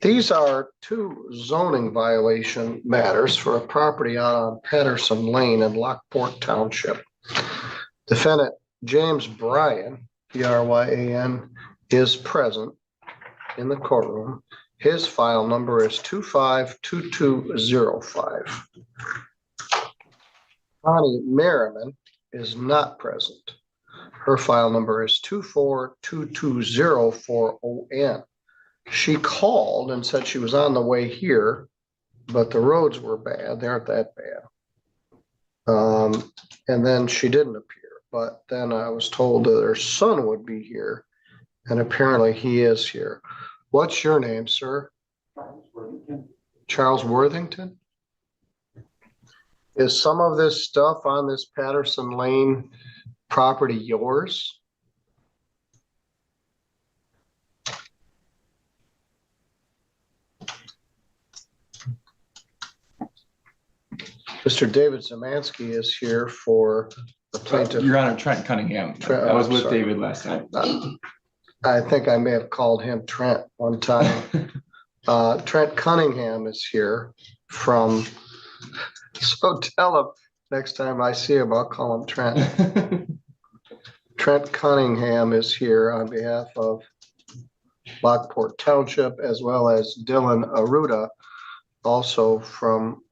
These are two zoning violation matters for a property out on Patterson Lane in Lockport Township. Defendant James Bryan, Bryan, is present in the courtroom. His file number is 252205. Connie Merriman is not present. Her file number is 2422040N. She called and said she was on the way here, but the roads were bad. They aren't that bad. And then she didn't appear, but then I was told that her son would be here, and apparently he is here. What's your name, sir? Charles Worthington. Is some of this stuff on this Patterson Lane property yours? Mr. David Zemansky is here for the plaintiff. Your Honor, Trent Cunningham. I was with David last time. I think I may have called him Trent one time. Trent Cunningham is here from, so tell him next time I see him, I'll call him Trent. Trent Cunningham is here on behalf of Lockport Township, as well as Dylan Aruda, also from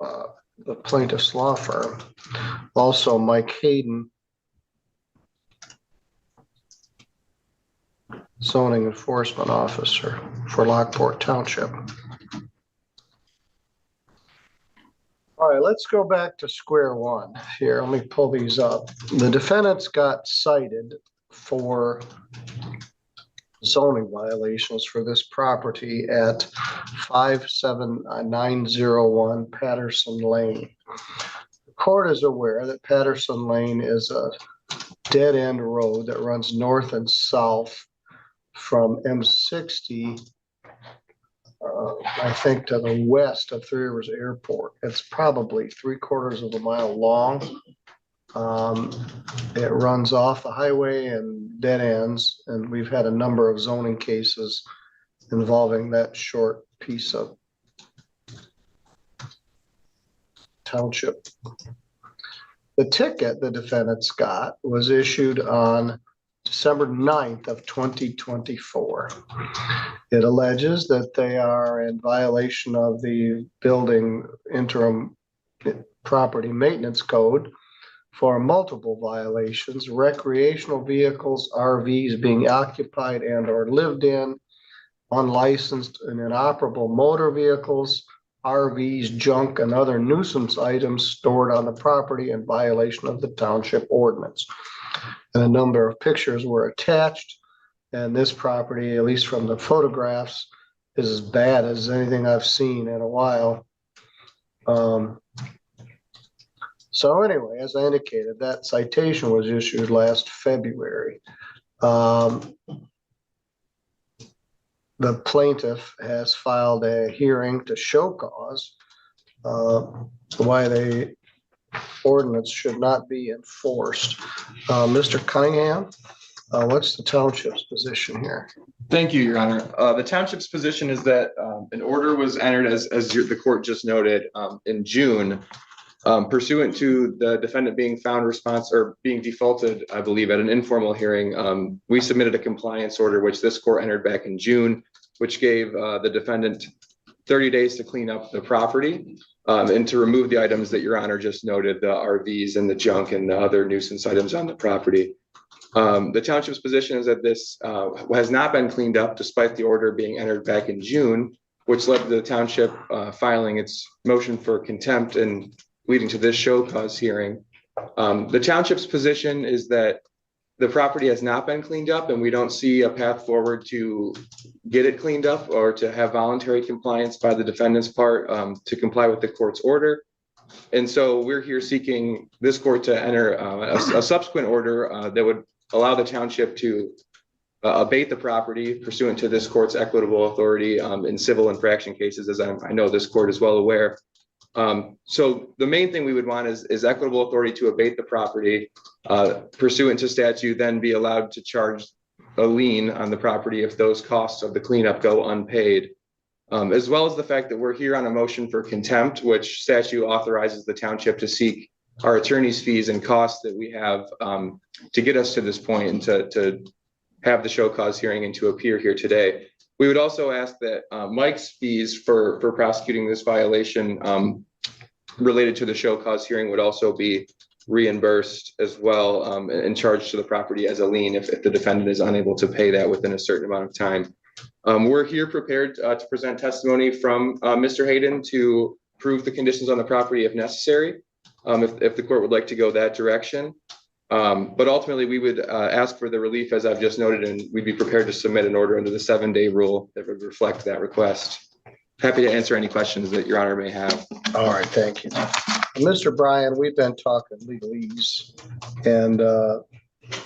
the plaintiff's law firm. Also, Mike Hayden, zoning enforcement officer for Lockport Township. All right, let's go back to square one here. Let me pull these up. The defendants got cited for zoning violations for this property at 57901 Patterson Lane. The court is aware that Patterson Lane is a dead-end road that runs north and south from M60, I think, to the west of Three Rivers Airport. It's probably 3/4 of a mile long. It runs off the highway and dead ends, and we've had a number of zoning cases involving that short piece of township. The ticket the defendants got was issued on December 9th of 2024. It alleges that they are in violation of the building interim property maintenance code for multiple violations: recreational vehicles, RVs being occupied and or lived in, unlicensed and inoperable motor vehicles, RVs, junk, and other nuisance items stored on the property in violation of the township ordinance. And a number of pictures were attached, and this property, at least from the photographs, is as bad as anything I've seen in a while. So anyway, as I indicated, that citation was issued last February. The plaintiff has filed a hearing to show cause why the ordinance should not be enforced. Mr. Cunningham, what's the township's position here? Thank you, Your Honor. The township's position is that an order was entered, as the court just noted, in June, pursuant to the defendant being found responsible or being defaulted, I believe, at an informal hearing. We submitted a compliance order, which this court entered back in June, which gave the defendant 30 days to clean up the property and to remove the items that Your Honor just noted, the RVs and the junk and the other nuisance items on the property. The township's position is that this has not been cleaned up despite the order being entered back in June, which led to the township filing its motion for contempt and leading to this show cause hearing. The township's position is that the property has not been cleaned up, and we don't see a path forward to get it cleaned up or to have voluntary compliance by the defendant's part to comply with the court's order. And so we're here seeking this court to enter a subsequent order that would allow the township to abate the property pursuant to this court's equitable authority in civil infraction cases, as I know this court is well aware. So the main thing we would want is equitable authority to abate the property pursuant to statute, then be allowed to charge a lien on the property if those costs of the cleanup go unpaid. as well as the fact that we're here on a motion for contempt, which statute authorizes the township to seek our attorney's fees and costs that we have to get us to this point and to have the show cause hearing and to appear here today. We would also ask that Mike's fees for prosecuting this violation related to the show cause hearing would also be reimbursed as well and charged to the property as a lien if the defendant is unable to pay that within a certain amount of time. We're here prepared to present testimony from Mr. Hayden to prove the conditions on the property if necessary, if the court would like to go that direction. But ultimately, we would ask for the relief, as I've just noted, and we'd be prepared to submit an order under the 7-day rule that would reflect that request. Happy to answer any questions that Your Honor may have. All right, thank you. Mr. Bryan, we've been talking legalese, and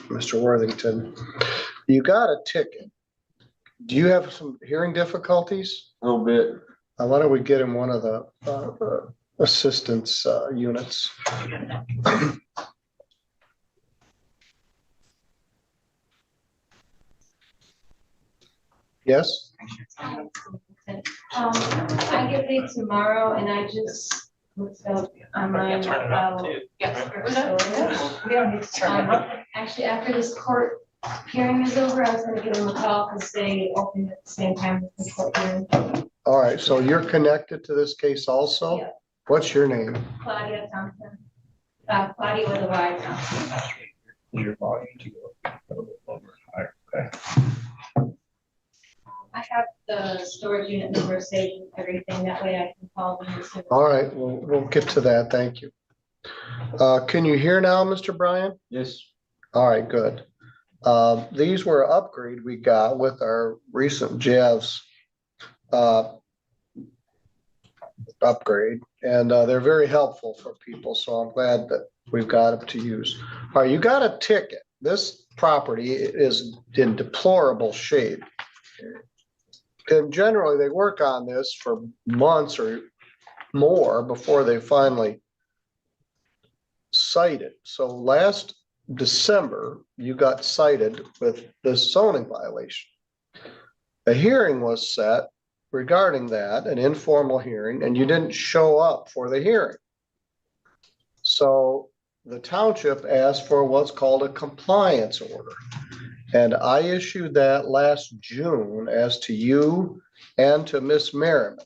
Mr. Worthington, you got a ticket. Do you have some hearing difficulties? A little bit. Why don't we get in one of the assistance units? Yes? I get paid tomorrow and I just looked up on my, actually after this court hearing is over, I was gonna give them a call because they opened at the same time as the court hearing. All right, so you're connected to this case also? Yeah. What's your name? Claudia Thompson. Claudia with a Y Thompson. Your volume to go a little over higher. Okay. I have the storage unit number saved and everything. That way I can call them. All right, we'll get to that. Thank you. Can you hear now, Mr. Bryan? Yes. All right, good. These were upgrade we got with our recent JAVS upgrade, and they're very helpful for people. So I'm glad that we've got them to use. All right, you got a ticket. This property is in deplorable shape. And generally they work on this for months or more before they finally cite it. So last December, you got cited with this zoning violation. A hearing was set regarding that, an informal hearing, and you didn't show up for the hearing. So the township asked for what's called a compliance order. And I issued that last June as to you and to Miss Merriman.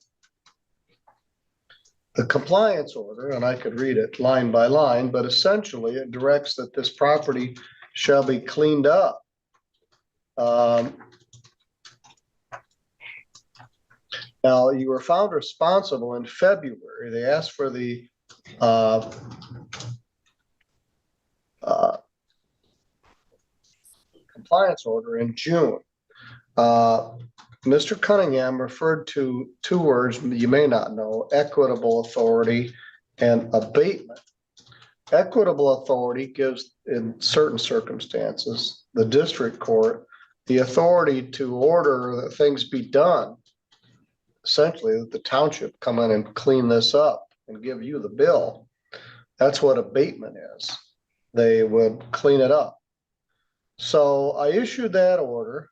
The compliance order, and I could read it line by line, but essentially it directs that this property shall be cleaned up. Now, you were found responsible in February. They asked for the compliance order in June. Mr. Cunningham referred to two words you may not know: equitable authority and abatement. Equitable authority gives, in certain circumstances, the district court the authority to order that things be done. Essentially, that the township come in and clean this up and give you the bill. That's what abatement is. They would clean it up. So I issued that order.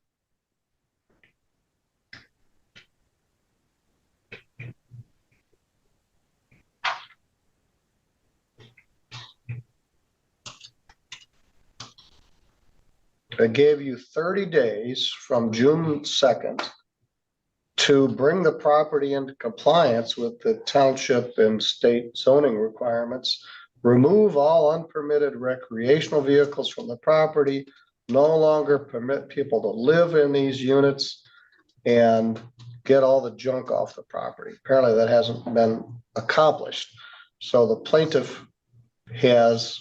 I gave you 30 days from June 2nd to bring the property into compliance with the township and state zoning requirements, remove all unpermitted recreational vehicles from the property, no longer permit people to live in these units, and get all the junk off the property. Apparently that hasn't been accomplished. So the plaintiff has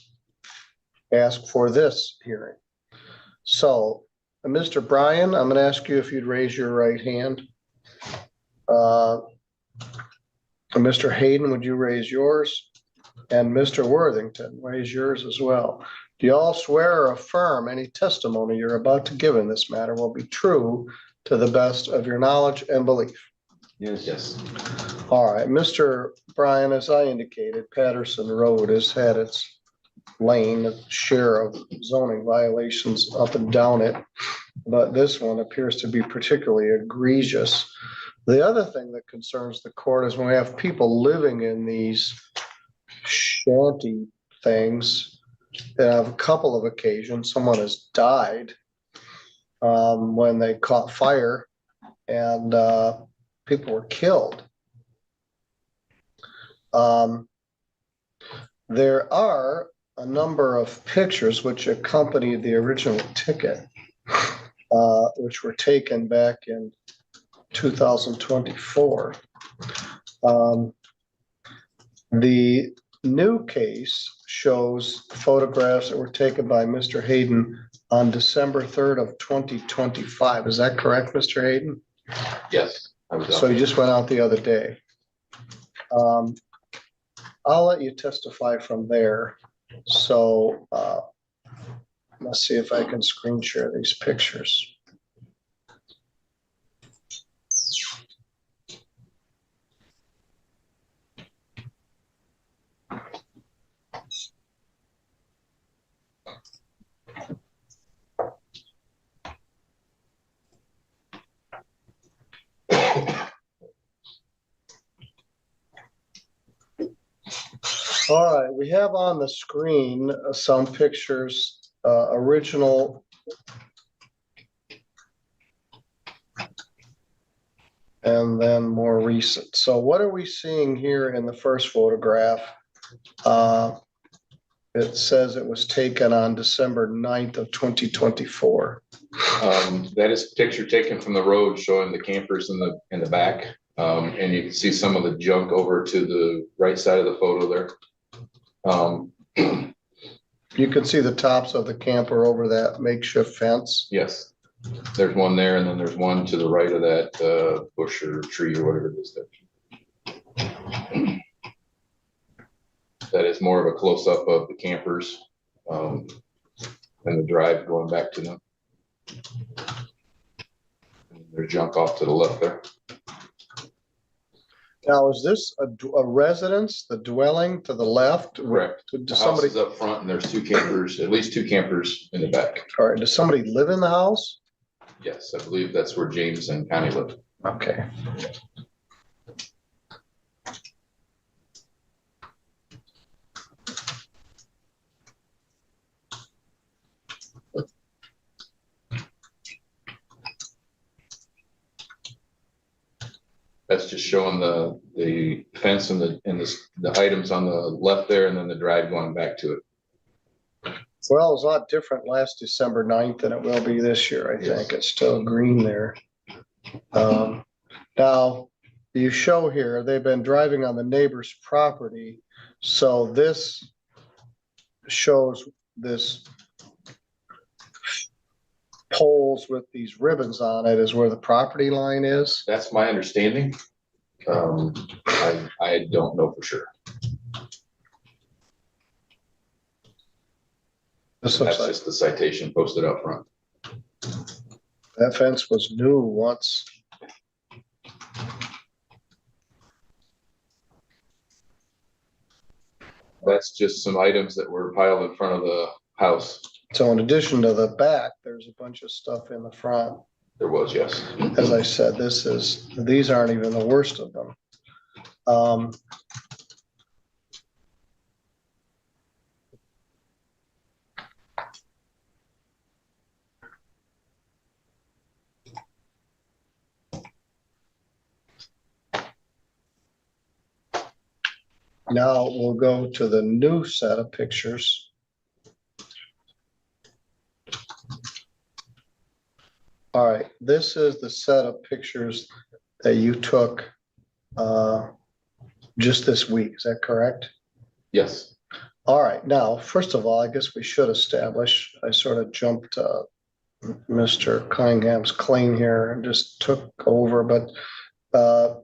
asked for this hearing. So, Mr. Bryan, I'm going to ask you if you'd raise your right hand. Mr. Hayden, would you raise yours? And Mr. Worthington, raise yours as well. Do you all swear or affirm any testimony you're about to give in this matter will be true to the best of your knowledge and belief? Yes. Yes. All right, Mr. Bryan, as I indicated, Patterson Road has had its lane share of zoning violations up and down it, but this one appears to be particularly egregious. The other thing that concerns the court is when we have people living in these shanty things, that have a couple of occasions, someone has died when they caught fire and people were killed. There are a number of pictures which accompany the original ticket, which were taken back in 2024. The new case shows photographs that were taken by Mr. Hayden on December 3rd of 2025. Is that correct, Mr. Hayden? Yes. So you just went out the other day. I'll let you testify from there. So let's see if I can screen share these pictures. All right, we have on the screen some pictures, original and then more recent. So what are we seeing here in the first photograph? It says it was taken on December 9th of 2024. That is a picture taken from the road showing the campers in the back. And you can see some of the junk over to the right side of the photo there. You can see the tops of the camper over that makeshift fence. Yes, there's one there, and then there's one to the right of that bush or tree or whatever it is there. That is more of a close-up of the campers and the drive going back to them. And there's junk off to the left there. Now, is this a residence, the dwelling to the left? Correct. The house is up front, and there's two campers, at least two campers in the back. All right, does somebody live in the house? Yes, I believe that's where James and Connie live. Okay. That's just showing the fence and the items on the left there, and then the drive going back to it. Well, it was a lot different last December 9th than it will be this year, I think. It's still green there. Now, you show here, they've been driving on the neighbor's property. So this shows this poles with these ribbons on it is where the property line is. That's my understanding. I don't know for sure. This That's looks like just the citation posted up front. that fence was new once. That's just some items that were piled in front of the house. So in addition to the back, there's a bunch of stuff in the front. There was, yes. As I said, these aren't even the worst of them. Now we'll go to the new set of pictures. All right, this is the set of pictures that you took just this week. Is that correct? Yes. All right. Now, first of all, I guess we should establish, I sort of jumped Mr. Cunningham's claim here and just took over, but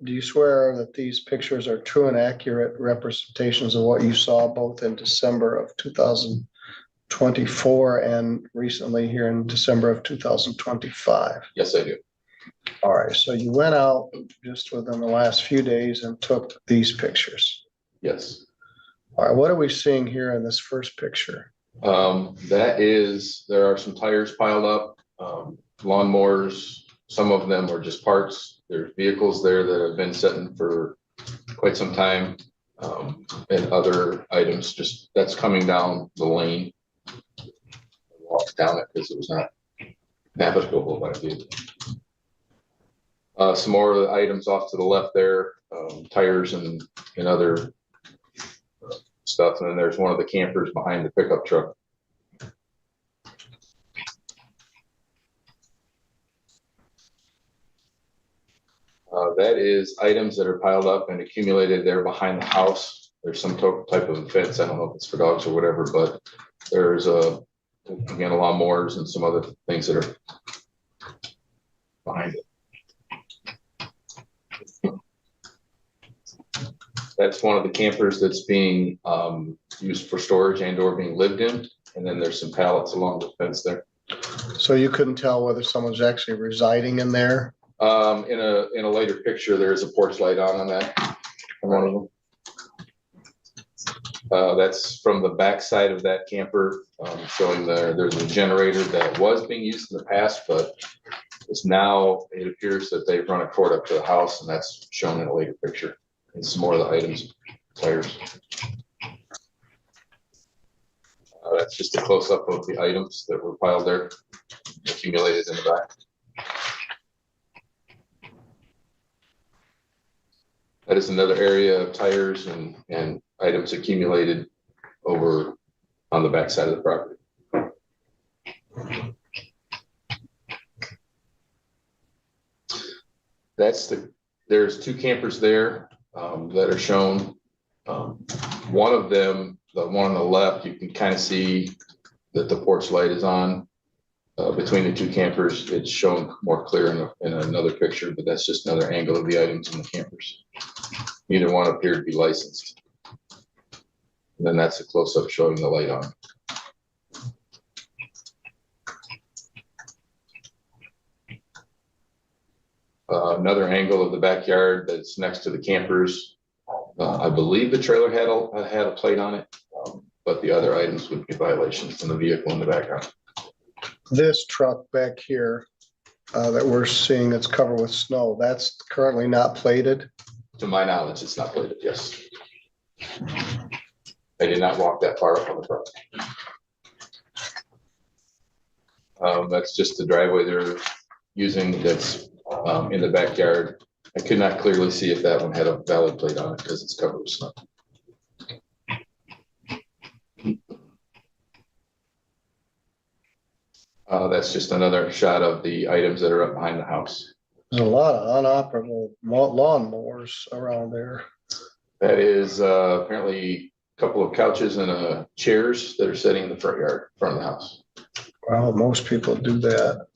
do you swear that these pictures are true and accurate representations of what you saw both in December of 2024 and recently here in December of 2025? Yes, I do. All right. So you went out just within the last few days and took these pictures. Yes. All right. What are we seeing here in this first picture? There are some tires piled up, lawnmowers, some of them are just parts. There's vehicles there that have been sitting for quite some time. And other items just that's coming down the lane. Walked down it because it was not navigable by vehicle. Some more of the items off to the left there, tires and other stuff. And then there's one of the campers behind the pickup truck. That is items that are piled up and accumulated there behind the house. There's some type of fence. I don't know if it's for dogs or whatever, but there's again, lawnmowers and some other things that are behind it. That's one of the campers that's being used for storage and or being lived in. And then there's some pallets along the fence there. So you couldn't tell whether someone's actually residing in there? In a later picture, there is a porch light on that. One of them. That's from the back side of that camper, showing there's a generator that was being used in the past, but it's now, it appears that they've run a cord up to the house, and that's shown in a later picture. And some more of the items, tires. That's just a close up of the items that were piled there, accumulated in the back. That is another area of tires and items accumulated over on the back side of the property. There's two campers there that are shown. One of them, the one on the left, you can kind of see that the porch light is on. Between the two campers, it's shown more clear in another picture, but that's just another angle of the items in the campers. Neither one appeared to be licensed. And then that's a close-up showing the light on. Another angle of the backyard that's next to the campers. I believe the trailer had a plate on it, but the other items would be violations from the vehicle in the background. This truck back here that we're seeing that's covered with snow, that's currently not plated? To my knowledge, it's not plated, yes. I did not walk that far up on the property. That's just the driveway they're using that's in the backyard. I could not clearly see if that one had a valid plate on it because it's covered with snow. That's just another shot of the items that are up behind the house. There's a lot of unoperable lawnmowers around there. That is apparently a couple of couches and chairs that are sitting in the front of the house. Well, most people do that.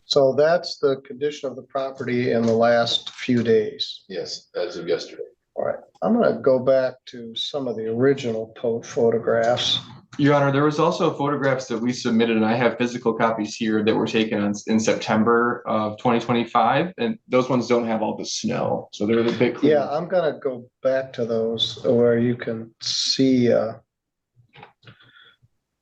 So that's the condition of the property in the last few days. Yes, as of yesterday. All right, I'm gonna go back to some of the original photographs. Your Honor, there was also photographs that we submitted, and I have physical copies here that were taken in September of 2025, and those ones don't have all the snow, so they're a bit cleaner. Yeah, I'm gonna go back to those where you can see.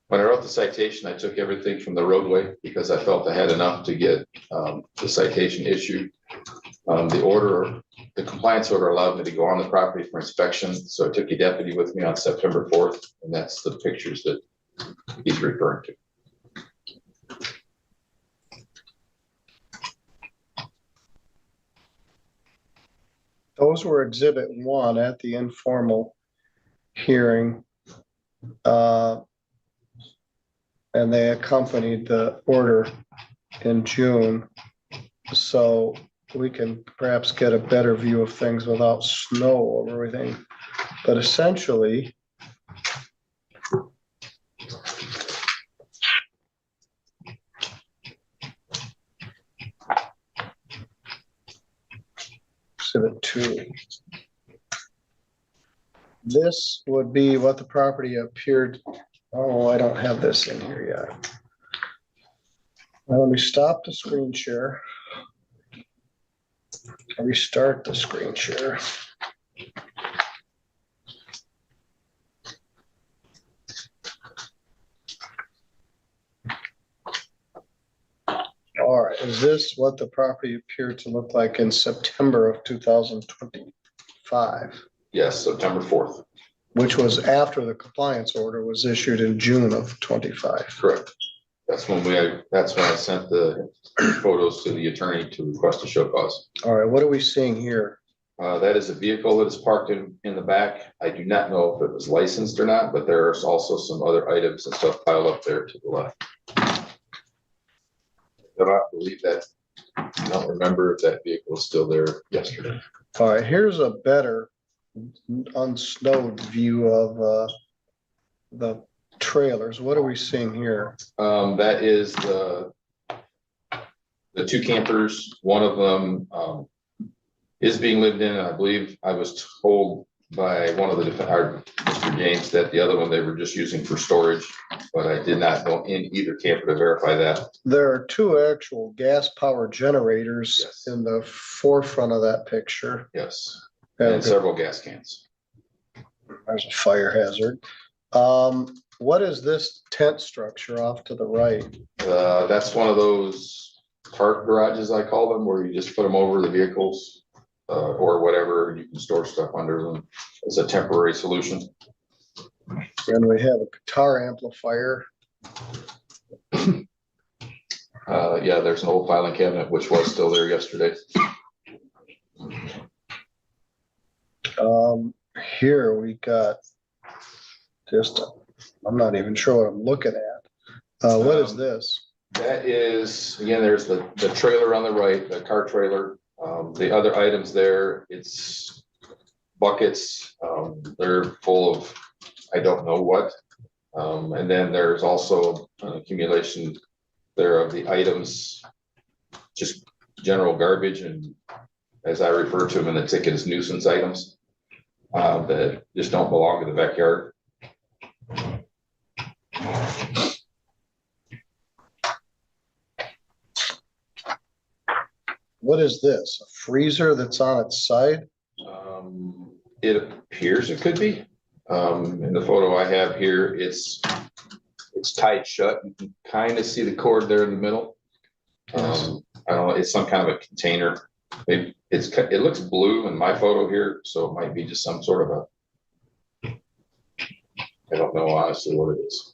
When I wrote the citation, I took everything from the roadway because I felt I had enough to get the citation issued. The compliance order allowed me to go on the property for inspection. So I took a deputy with me on September 4th, and that's the pictures that he's referring to. Those were exhibit 1 at the informal hearing. And they accompanied the order in June. So we can perhaps get a better view of things without snow over everything. But essentially, exhibit 2. This would be what the property appeared. Oh, I don't have this in here yet. Now, let me stop the screen share. Restart the screen share. right, is this what the property appeared to look like in September of 2025? Yes, September 4th. Which was after the compliance order was issued in June of 25. Correct. That's when I sent the photos to the attorney to request a show cause. All right, what are we seeing here? That is a vehicle that is parked in the back. I do not know if it was licensed or not, but there's also some other items and stuff piled up there to the left. I don't believe that. I don't remember if that vehicle was still there yesterday. All right, here's a better unsnowed view of the trailers. What are we seeing here? That is the two campers. One of them is being lived in, and I believe I was told by one of the Mr. James that the other one they were just using for storage, but I did not go in either camper to verify that. There are two actual gas powered generators in the forefront of that picture. Yes, and several gas cans. There's a fire hazard. What is this tent structure off to the right? That's one of those park garages, I call them, where you just put them over the vehicles or whatever. You can store stuff under them as a temporary solution. And we have a guitar amplifier. Yeah, there's an old filing cabinet, which was still there yesterday. Here we got just, I'm not even sure what I'm looking at. What is this? That is, again, there's the trailer on the right, the car trailer. The other items there, it's buckets. They're full of, I don't know what. And then there's also an accumulation there of the items, just general garbage, and as I refer to them in the ticket as nuisance items that just don't belong to the backyard. What is this? A freezer that's on its side? It appears it could be. In the photo I have here, it's tied shut. You can kind of see the cord there in the middle. I don't know. It's some kind of a container. It looks blue in my photo here, so it might be just some sort of a. I don't know honestly what it is.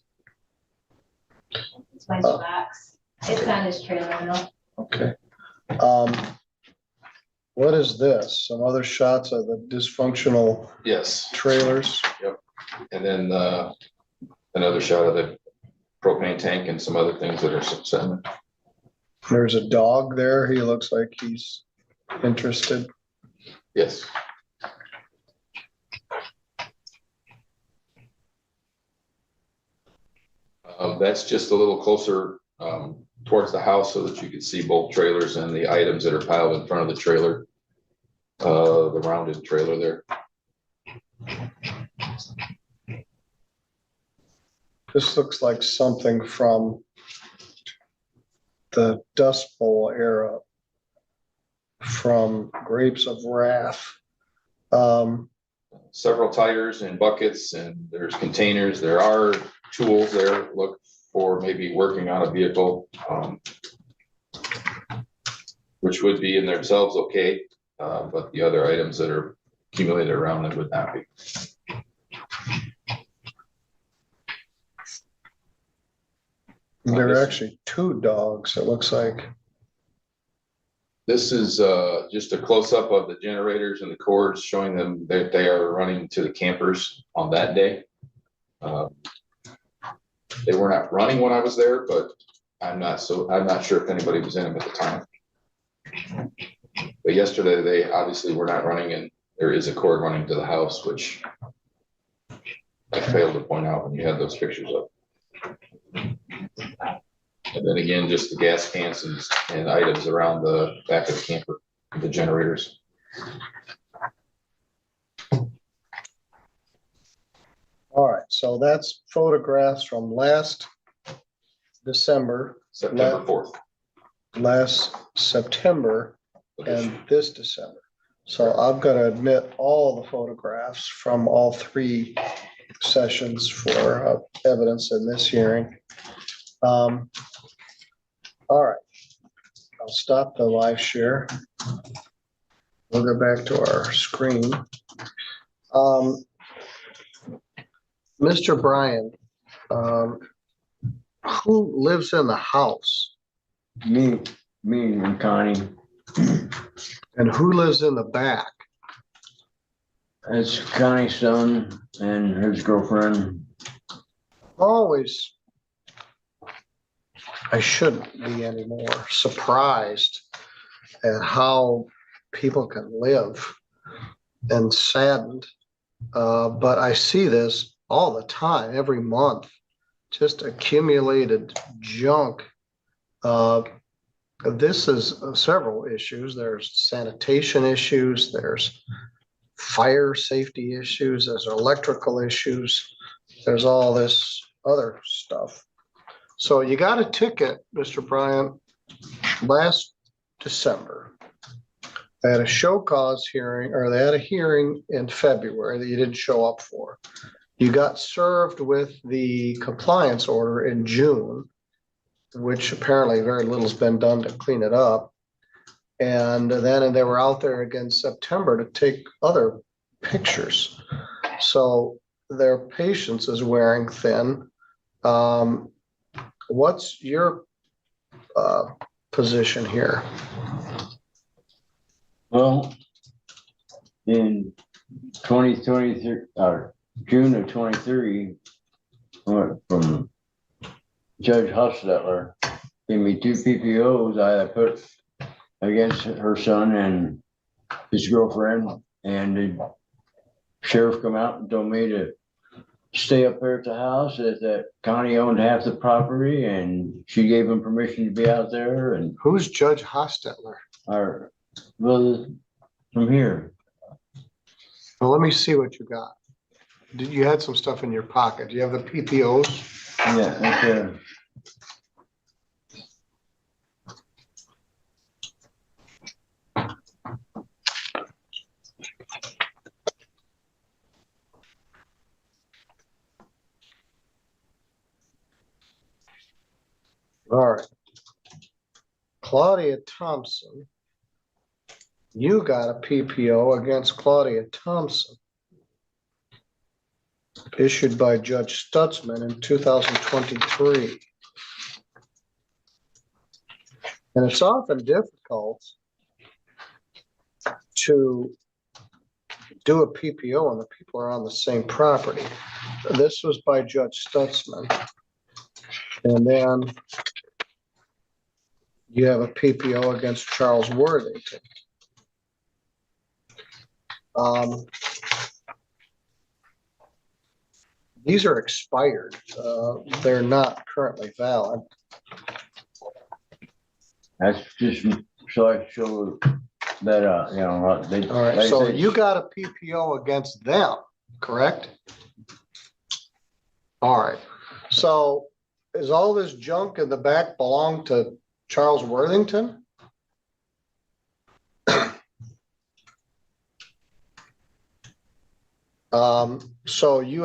It's my box. It's on his trailer now. Okay. What is this? Some other shots of the dysfunctional trailers? Yep. And then another shot of the propane tank and some other things that are sitting. There's a dog there. He looks like he's interested. Yes. That's just a little closer towards the house so that you can see both trailers and the items that are piled in front of the trailer, the rounded trailer there. This looks like something from the Dust Bowl era from Grapes of Wrath. Several tires and buckets, and there's containers. There are tools there. Look for maybe working on a vehicle, which would be in themselves okay, but the other items that are accumulated around them would not be. There are actually two dogs, it looks like. This is just a close-up of the generators and the cords showing them that they are running to the campers on that day. They were not running when I was there, but I'm not sure if anybody was in them at the time. But yesterday they obviously were not running, and there is a cord running to the house, which I failed to point out when you had those pictures up. And then again, just the gas cans and items around the back of the camper, the generators. All right, so that's photographs from last December. September 4th. Last September and this December. So I'm going to admit all the photographs from all three sessions for evidence in this hearing. All right. I'll stop the live share. We'll go back to our screen. Mr. Bryan, who lives in the house Me and Connie. and who lives in the back? It's Connie's son and his girlfriend. Always, I shouldn't be anymore surprised at how people can live and saddened. But I see this all the time, every month, just accumulated junk. This is several issues. There's sanitation issues, there's fire safety issues, there's electrical issues, there's all this other stuff. So you got a ticket, Mr. Bryan, last December. They had a show cause hearing, or they had a hearing in February that you didn't show up for. You got served with the compliance order in June, which apparently very little's been done to clean it up. And then they were out there again September to take other pictures. So their patience is wearing thin. What's your position here? Well, in 2023, or June of 23, I went from Judge Hostetler, gave me 2 PPOs I put against her son and his girlfriend, and the sheriff come out and told me to stay up there at the house, that Connie owned half the property and she gave him permission to be out there. And Who's Judge Hostetler? our, well, from here. Well, let me see what you got. You had some stuff in your pocket. Do you have the PPOs? Yeah, okay. All right. Claudia Thompson. You got a PPO against Claudia Thompson, issued by Judge Stutzman in 2023. And it's often difficult to do a PPO when the people are on the same property. This was by Judge Stutzman. And then you have a PPO against Charles Worthington. These are expired. They're not currently valid. That's just so I show that, you know, they. All right, like I so said, you got a PPO against them, correct? All right, so is all this junk in the back belong to Charles Worthington? So you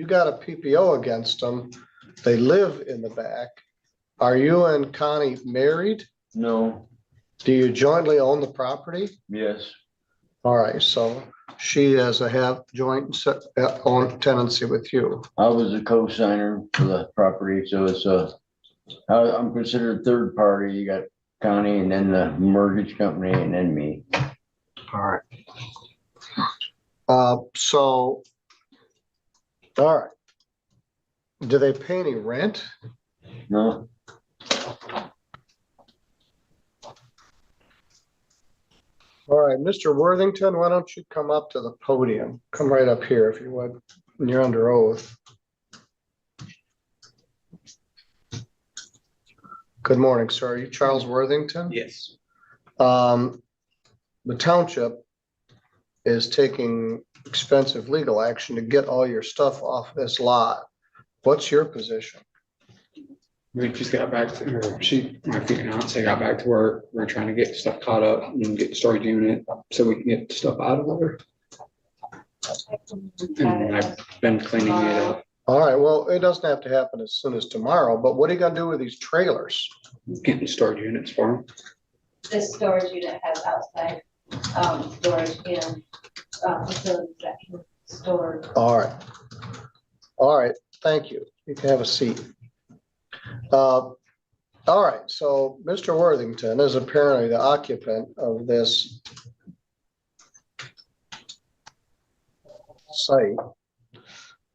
got a PPO against them. They live in the back. Are you and Connie married? No, Do you jointly own the property? yes, All right, so she has a joint own tenancy with you. I was a co-signer for the property, so it's I'm considered third party. You got Connie and then the mortgage company and then me. All right. So, all right. Do they pay any rent? No, All right, Mr. Worthington, why don't you come up to the podium? Come right up here if you would, when you're under oath. Good morning, sir. Are you Charles Worthington? Yes. The township is taking expensive legal action to get all your stuff off this lot. What's your position? We just got back to, my fiance got back to work. We're trying to get stuff caught up and get the storage unit so we can get stuff out of there. And I've been cleaning it up, All right, well, it doesn't have to happen as soon as tomorrow, but what are you gonna do with these trailers? getting storage units for them. this storage unit has outside, storage and, facilities that can store. All right. All right, thank you. You can have a seat. All right, so Mr. Worthington is apparently the occupant of this site,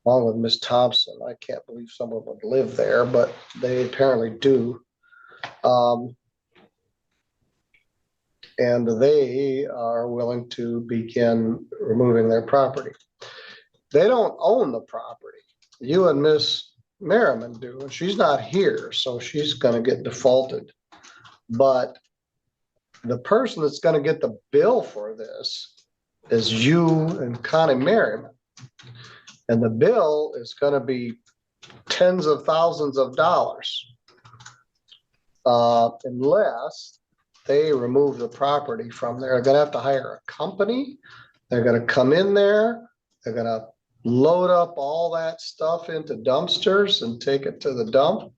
along with Miss Thompson. I can't believe someone would live there, but they apparently do. And they are willing to begin removing their property. They don't own the property. You and Miss Merriman do, and she's not here, so she's gonna get defaulted. But the person that's gonna get the bill for this is you and Connie Merriman. And the bill is gonna be tens of thousands of dollars. Unless they remove the property from there. They're gonna have to hire a company. They're gonna come in there. They're gonna load up all that stuff into dumpsters and take it to the dump.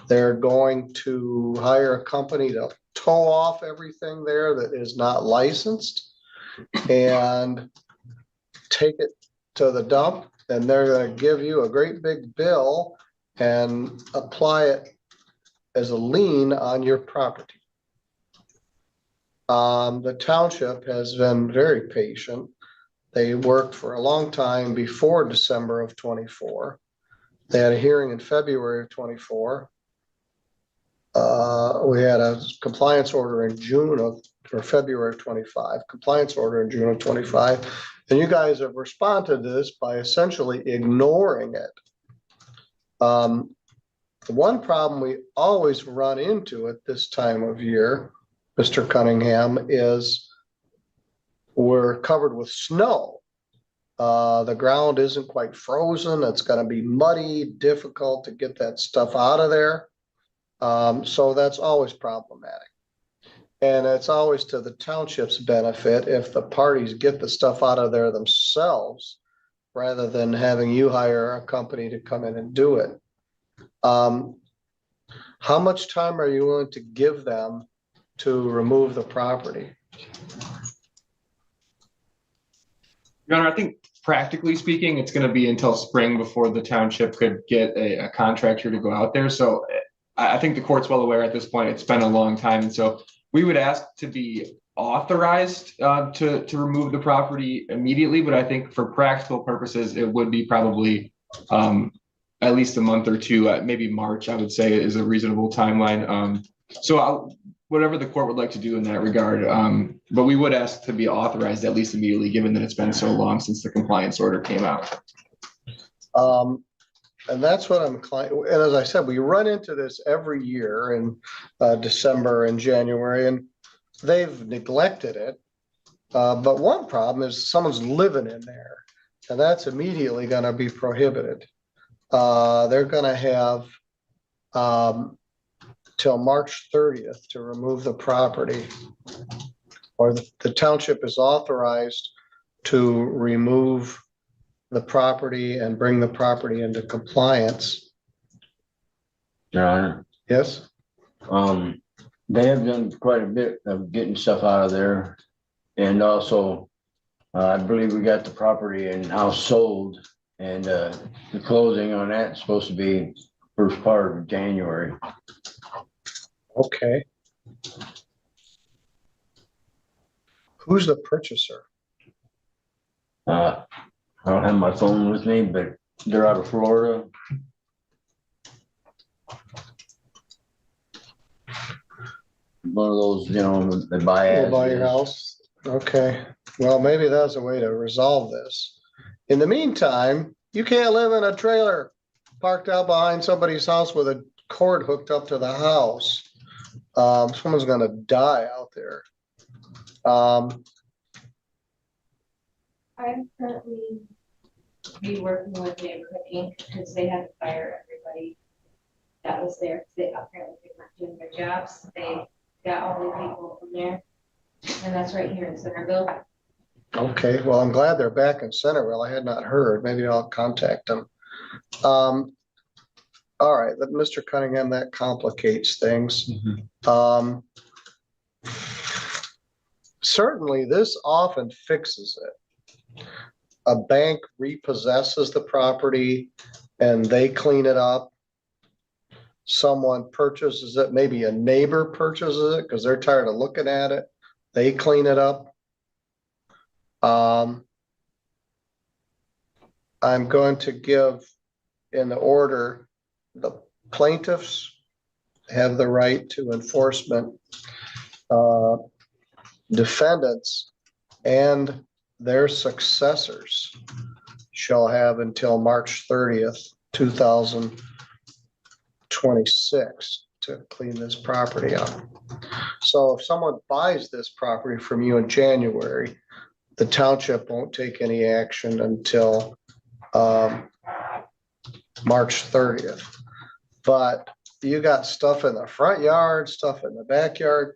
They're going to hire a company to tow off everything there that is not licensed and take it to the dump. And they're gonna give you a great big bill and apply it as a lien on your property. The township has been very patient. They worked for a long time before December of 24. They had a hearing in February of 24. We had a compliance order in February of 25, compliance order in June of 25. And you guys have responded to this by essentially ignoring it. One problem we always run into at this time of year, Mr. Cunningham, is we're covered with snow. The ground isn't quite frozen. It's going to be muddy, difficult to get that stuff out of there. So that's always problematic. And it's always to the township's benefit if the parties get the stuff out of there themselves, rather than having you hire a company to come in and do it. How much time are you willing to give them to remove the property? Your Honor, I think practically speaking, it's going to be until spring before the township could get a contractor to go out there. So I think the court's well aware at this point, it's been a long time. And so we would ask to be authorized to remove the property immediately. But I think for practical purposes, it would be probably at least a month or two, maybe March, I would say is a reasonable timeline. Whatever the court would like to do in that regard. But we would ask to be authorized at least immediately, given that it's been so long since the compliance order came out. And that's what I'm, and as I said, we run into this every year in December and January, and they've neglected it. But one problem is someone's living in there, and that's immediately going to be prohibited. They're going to have till March 30th to remove the property, or the township is authorized to remove the property and bring the property into compliance. Your Honor. Yes. They have done quite a bit of getting stuff out of there. And also, I believe we got the property and house sold, and the closing on that is supposed to be first part of January. Okay. Who's the purchaser? I don't have my phone with me, but they're out of Florida. One of those, they buy. Will buy your house. Okay. Well, maybe that's a way to resolve this. In the meantime, you can't live in a trailer parked out behind somebody's house with a cord hooked up to the house. Someone's gonna die out there. I'm currently working with Neighborhood Inc. because they had to fire everybody that was there. They apparently weren't doing their jobs. They got all the people from there, and that's right here in Centerville. Okay, well, I'm glad they're back in Centerville. I had not heard. Maybe I'll contact them. All right, Mr. Cunningham, that complicates things. certainly this often fixes it. A bank repossesses the property and they clean it up. Someone purchases it, maybe a neighbor purchases it because they're tired of looking at it. They clean it up. I'm going to give in the order, the plaintiffs have the right to enforcement. Defendants and their successors shall have until March 30th, 2026 to clean this property up. So if someone buys this property from you in January, the township won't take any action until March 30th. But you got stuff in the front yard, stuff in the backyard.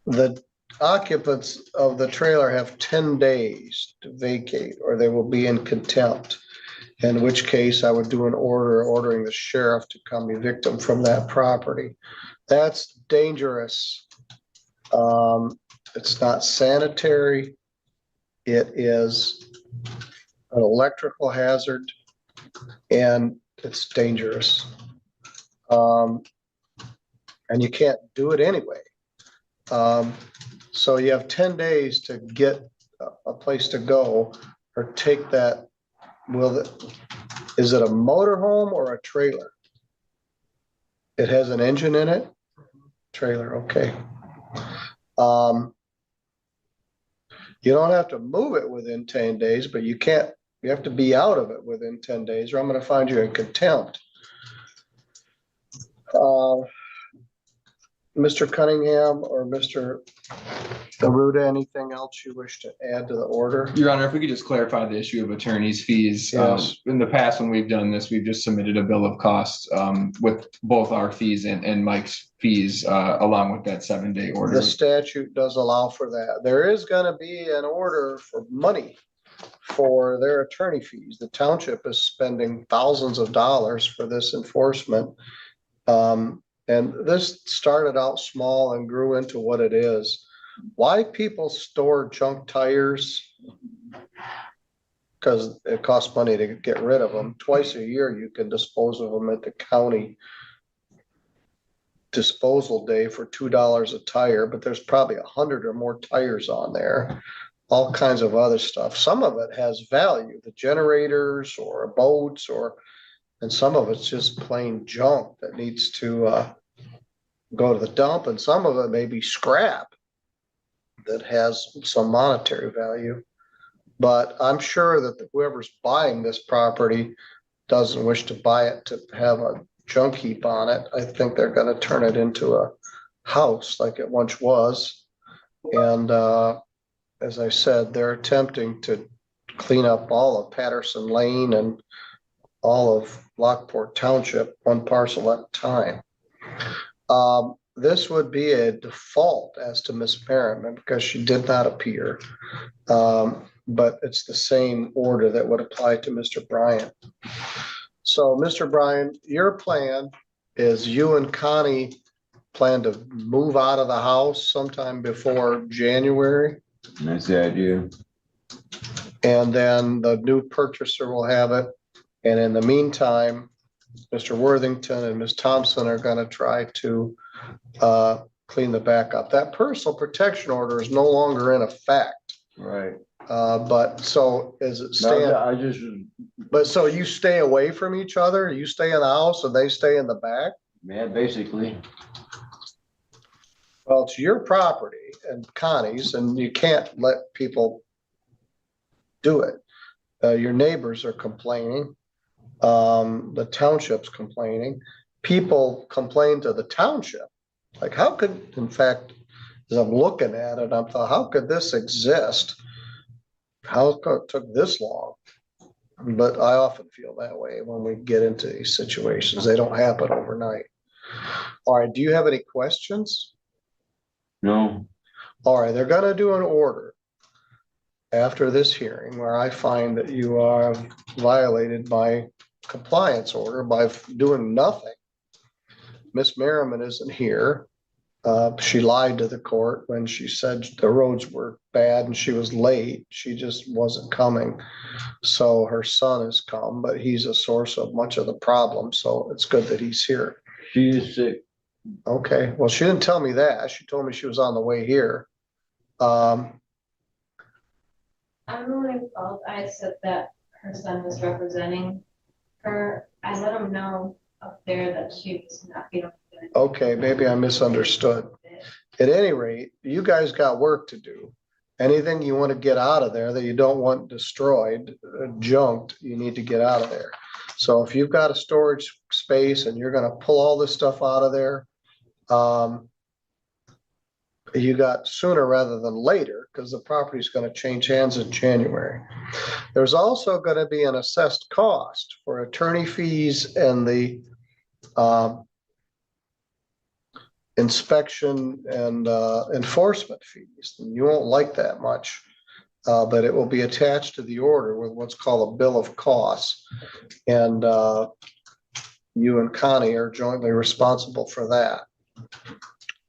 The occupants of the trailer have 10 days to vacate or they will be in contempt. In which case I would do an order ordering the sheriff to come evict them from that property. That's dangerous. It's not sanitary. It is an electrical hazard and it's dangerous. And you can't do it anyway. So you have 10 days to get a place to go or take that. Is it a motorhome or a trailer? It has an engine in it? Trailer, okay. You don't have to move it within 10 days, but you have to be out of it within 10 days or I'm going to find you in contempt. Mr. Cunningham or Mr. Aruda, anything else you wish to add to the order? Your Honor, if we could just clarify the issue of attorney's fees. Yes. In the past, when we've done this, we've just submitted a bill of costs with both our fees and Mike's fees along with that 7-day order. The statute does allow for that. There is going to be an order for money for their attorney fees. The township is spending thousands of dollars for this enforcement. And this started out small and grew into what it is. Why people store junk tires? Because it costs money to get rid of them. Twice a year, you can dispose of them at the county disposal day for $2 a tire, but there's probably 100 or more tires on there. All kinds of other stuff. Some of it has value, the generators or boats and some of it's just plain junk that needs to go to the dump, and some of it may be scrap that has some monetary value. But I'm sure that whoever's buying this property doesn't wish to buy it to have a junk heap on it. I think they're going to turn it into a house like it once was. And as I said, they're attempting to clean up all of Patterson Lane and all of Lockport Township, one parcel at a time. This would be a default as to Miss Merriman because she did not appear. But it's the same order that would apply to Mr. Bryan. So Mr. Bryan, your plan is you and Connie plan to move out of the house sometime before January. That's the idea. And then the new purchaser will have it. And in the meantime, Mr. Worthington and Ms. Thompson are going to try to clean the back up. That personal protection order is no longer in effect. Right. But so as it stands, but so you stay away from each other, you stay in the house and they stay in the back? Yeah, basically. Well, it's your property and Connie's and you can't let people do it. Your neighbors are complaining. The township's complaining. People complain to the township. Like how could, in fact, as I'm looking at it, I'm thought, how could this exist? How it took this long? But I often feel that way when we get into these situations. They don't happen overnight. All right. Do you have any questions? No. All right. They're going to do an order after this hearing where I find that you are violated my compliance order by doing nothing. Miss Merriman isn't here. She lied to the court when she said the roads were bad and she was late. She just wasn't coming. So her son has come, but he's a source of much of the problem. So it's good that he's here. She is sick. Okay, well, she didn't tell me that. She told me she was on the way here. I'm the one who called. I said that her son was representing her. I let him know up there that she was not feeling good. Okay, maybe I misunderstood. At any rate, you guys got work to do. Anything you want to get out of there that you don't want destroyed, junked, you need to get out of there. So if you've got a storage space and you're gonna pull all this stuff out of there, you got sooner rather than later, because the property is going to change hands in January. There's also going to be an assessed cost for attorney fees and the inspection and enforcement fees. And you won't like that much, but it will be attached to the order with what's called a bill of costs. And you and Connie are jointly responsible for that.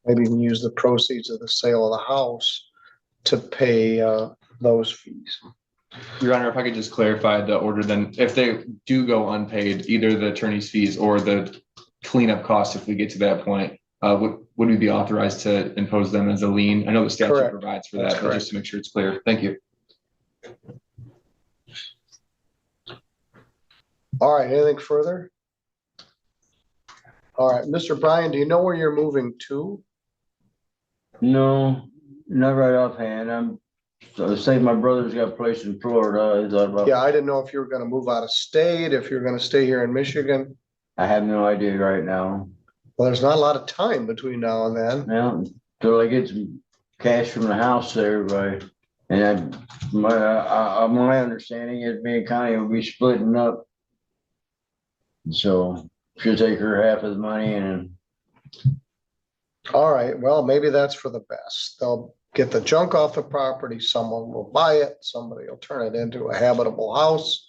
Maybe you can use the proceeds of the sale of the house to pay those fees. Your Honor, if I could just clarify the order, then if they do go unpaid, either the attorney's fees or the cleanup costs, if we get to that point, would we be authorized to impose them as a lien? I know the statute Correct. provides for That's that, but just to make sure it's clear. Thank you. All right, anything further? All right, Mr. Bryan, do you know where you're moving to? No, not right offhand. So I was saying my brother's got a place in Florida. I thought about. Yeah, I didn't know if you were gonna move out of state, if you're gonna stay here in Michigan. I have no idea right now. Well, there's not a lot of time between now and then. Well, till I get some cash from the house there, but, and my understanding is me and Connie will be splitting up. So she'll take her half of the money and. All right, well, maybe that's for the best. They'll get the junk off the property, someone will buy it, somebody will turn it into a habitable house.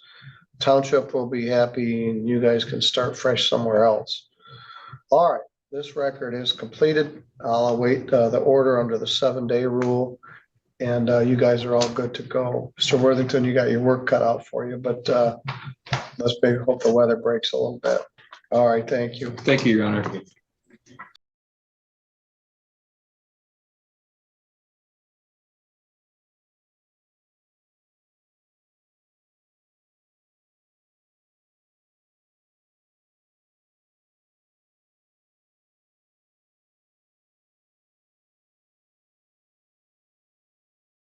Township will be happy and you guys can start fresh somewhere else. All right, this record is completed. I'll await the order under the 7-day rule. And you guys are all good to go. Mr. Worthington, you got your work cut out for you, but let's hope the weather breaks a little bit. All right, thank you. Thank you, Your Honor.